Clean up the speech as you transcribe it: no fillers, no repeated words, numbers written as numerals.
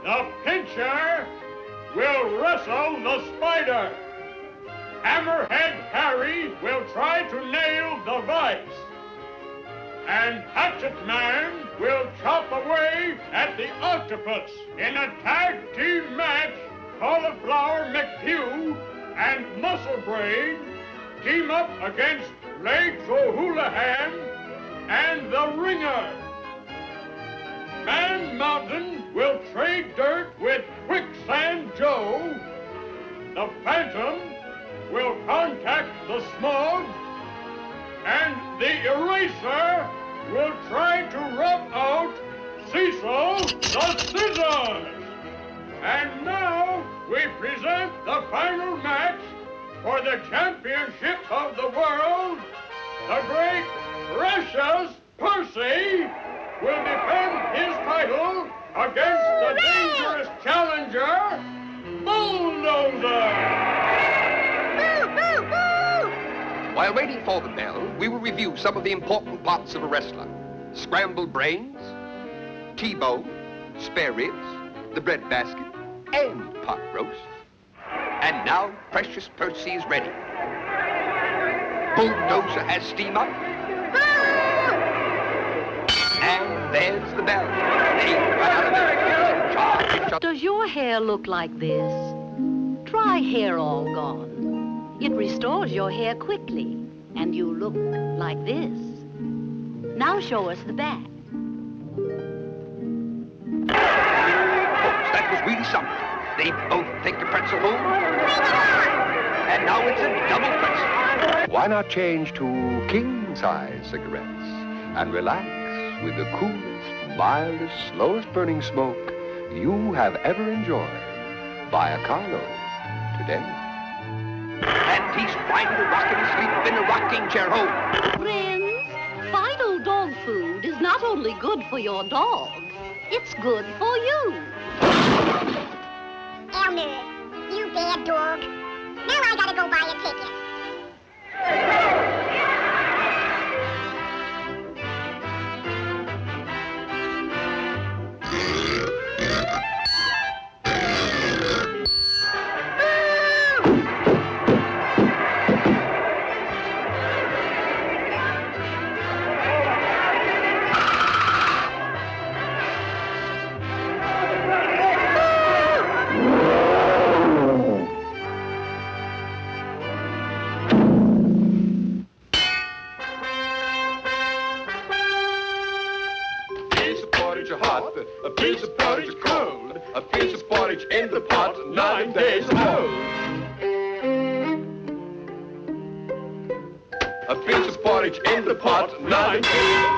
The pincher will wrestle the spider. Hammerhead Harry will try to nail the vice. And Hatchet Man will chop away at the octopus. In a tag team match, Cauliflower McHugh and Muscle Brain team up against Legs O'Houlihan and the Ringer. Man Mountain will trade dirt with Quicksand Joe. The Phantom will contact the Smog. And the Eraser will try to rub out Cecil the Scissors. And now we present the final match for the championship of the world. The great Precious Percy will defend his title against the dangerous challenger, Bulldozer. Boo, boo, boo! While waiting for the bell, we will review some of the important parts of a wrestler. Scrambled brains, T-bone, spare ribs, the bread basket, and pot roast. And now Precious Percy is ready. Bulldozer has steam up. And there's the bell. They run out of there. Charge. Does your hair look like this? Try Hair All Gone. It restores your hair quickly, and you look like this. Now show us the back. Folks, that was really something. They both take the pretzel home. And now it's a double pretzel. Why not change to king-size cigarettes and relax with the coolest, mildest, slowest burning smoke you have ever enjoyed? Buy a carload today. And he's finally rocking asleep in a rocking chair home. Friends, Fido dog food is not only good for your dog, it's good for you. Elmer, you bad dog. Now I gotta go buy a ticket. A piece of porridge cold, a piece of porridge in the pot, 9 days old. A piece of porridge in the pot, 9 days old.